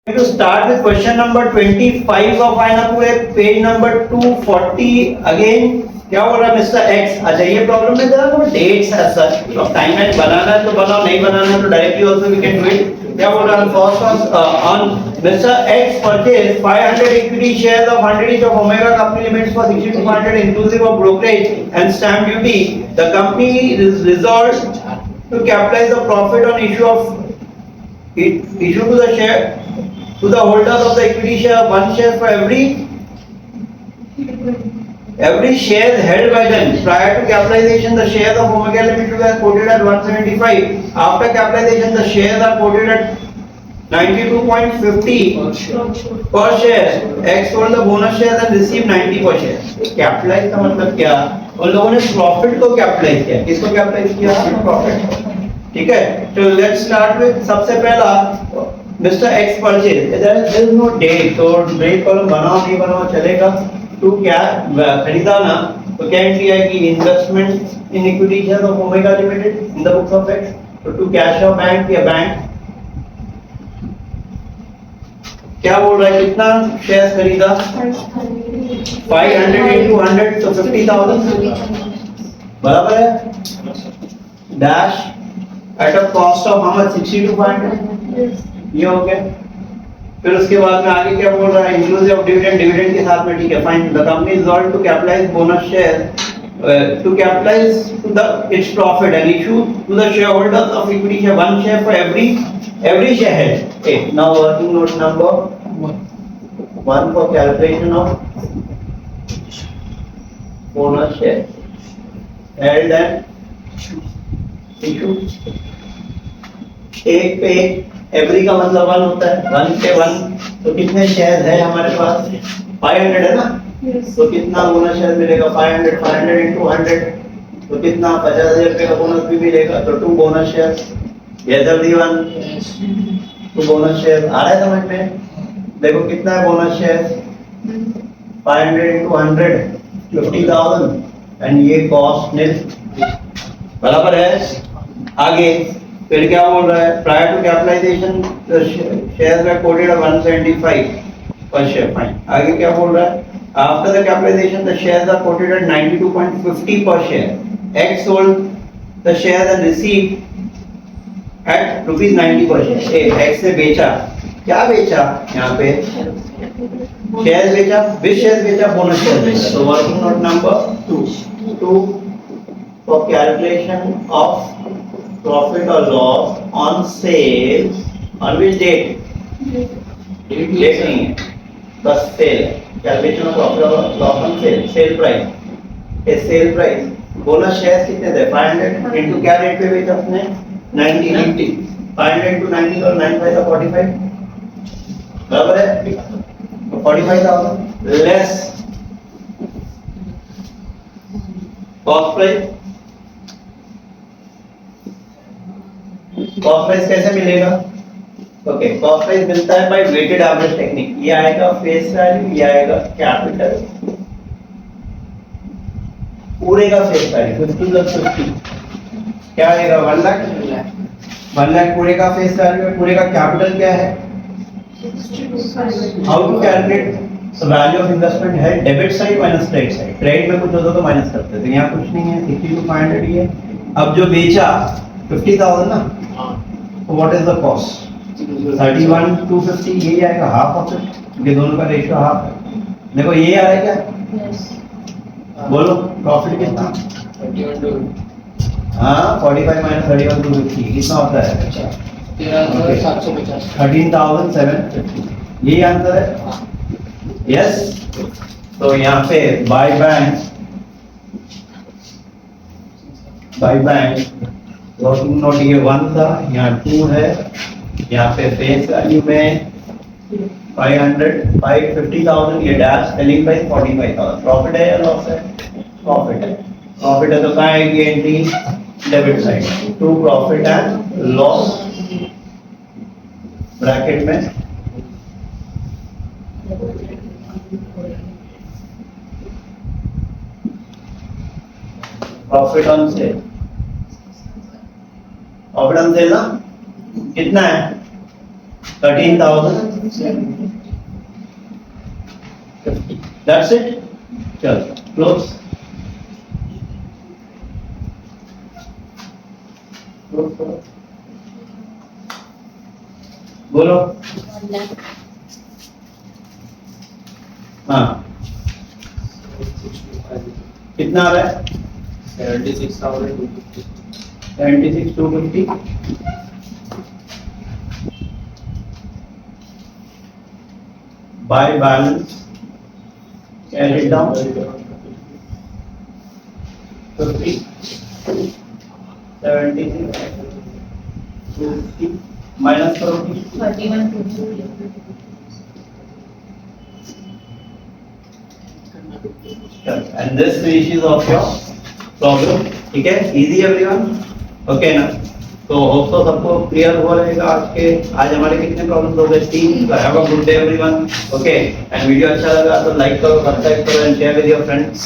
To start with question number 25 of INAPURE, page number 240 again. क्या हो रहा है मिस्टर एक्स? अच्छा ये प्रॉब्लम में जरा वो डेट्स है सर, तो टाइमलाइन बनाना है तो बनाओ, नहीं बनाना है तो directly also we can do it. क्या बोल रहा है? First on mister X purchase 500 equity shares of 100 each of Omega company limits for 60 to 500 inclusive of brokerage and stamp duty. The company is resolved to capitalize the profit on issue to the share to the holders of the equity share, one share for every share held by them. Prior to capitalization, the shares of Omega Limited were quoted at 175. After capitalization, the shares are quoted at 92.50 per share. X sold the bonus shares and received 90 per share. Capitalize का मतलब क्या? उन लोगों ने profit को capitalise किया. किसको capitalise किया? प्रॉफिट. ठीक है. तो लेट्स स्टार्ट विद सबसे पहला Mr. X purchase. There is no date, so break column बनाओ नहीं बनाओ चलेगा. तो क्या खरीदा ना, तो क्या एंट्री आएगी? Investment in equity share of omega limited in the books of x. तो टू कैश ऑफ बैंक या बैंक क्या बोल रहा है? कितना शेयर्स खरीदा? 500 into 100 तो 50,000 बराबर है. Dash at a cost of how much? 60 to 500. ये हो गया. फिर उसके बाद में आगे क्या बोल रहा है? इंक्लूसिव ऑफ डिविडेंड, डिविडेंड के साथ में. ठीक है, fine. The company is resolve to capitalise bonus share to capitalise to the its profit and issue to the share holders of equity share, one share for every share held. Okay, now working note number 1 for calculation of bonus share held and issue. एक पे every का मतलब 1 होता है. 1 पे 1 तो कितने share है हमारे पास? 500 है ना. तो कितना बोनस शेयर मिलेगा? 500 into 100 तो कितना? 50,000 रुपए का बोनस भी मिलेगा. तो 2 bonus share. Yes everyone, 2 bonus share आ रहा है समझ में? देखो कितना है बोनस शेयर? 500 into 100 50,000 एंड ये कॉस्ट निल बराबर है. आगे फिर क्या बोल रहा है? Prior to capitalization shares were quoted at 175 per share. Fine. आगे क्या बोल रहा है? After the capitalization the shares are quoted at 92.50 per share. Ex sold the shares and received eight ₹90 पर शेयर. एक्स ने बेचा. क्या बेचा? यहाँ पे शेयर्स बेचा. विच शेयर्स बेचा? बोनस शेयर बेचा. तो working note number 2 for calculation of profit or loss on sale on which date? Date नहीं है, बस sale. Calculation of profit or loss on sale. Sale price. ये sale price. बोनस शेयर्स कितने थे? 500 into क्या rate पे बेचा अपने? 90. 500 into 90 और 9 का 45 बराबर है. 45,000 less cost price. Cost price कैसे मिलेगा? ओके, कॉस्ट प्राइस मिलता है बाय वेटेड एवरेज टेक्निक. ये आएगा फेस वैल्यू, ये आएगा कैपिटल, पूरे का फेस वैल्यू 50 क्या आएगा? 1 लाख पूरे का फेस वैल्यू है. पूरे का कैपिटल क्या है? How to calculate value of investment है debit side minus credit side. Credit में कुछ होता तो माइनस करते थे, यहाँ कुछ नहीं है. 60 to 500 ही है. अब जो बेचा 50,000 ना, तो what is the cost? 31 to 50. यही आएगा हाफ ऑफ इट, क्योंकि दोनों का रेशियो हाफ है. देखो ये आ रहा है क्या? बोलो प्रॉफिट कितना? 45 minus 31 to 50 कितना होता है? 13,750. यही आंसर है. यस. तो यहाँ पे बाय बैंक वर्किंग नोट ये 1 था, यहाँ 2 है. यहाँ पे फेस वैल्यू में 50,000 ये डैश. Selling price 45,000. प्रॉफिट है या लॉस है? प्रॉफिट है. प्रॉफिट है तो कहाँ आएगी entry? Debit side. To profit and loss bracket में profit on sale. Profit on sale ना कितना है? 13,050. That's it. चलो close. बोलो. हाँ कितना आ रहा है? 76,250. 76,250. Buy balance. Add it down. 50. 76. 250. Minus करो. 31,250. And this species of your problem. ठीक है? Easy everyone. Okay ना? तो होप सो सबको क्लियर हो रहेगा आज हमारे कितने प्रॉब्लम्स हो गए? 3. Have a good day everyone. Okay and video अच्छा लगा तो लाइक करो, सब्सक्राइब करो and share with your friends.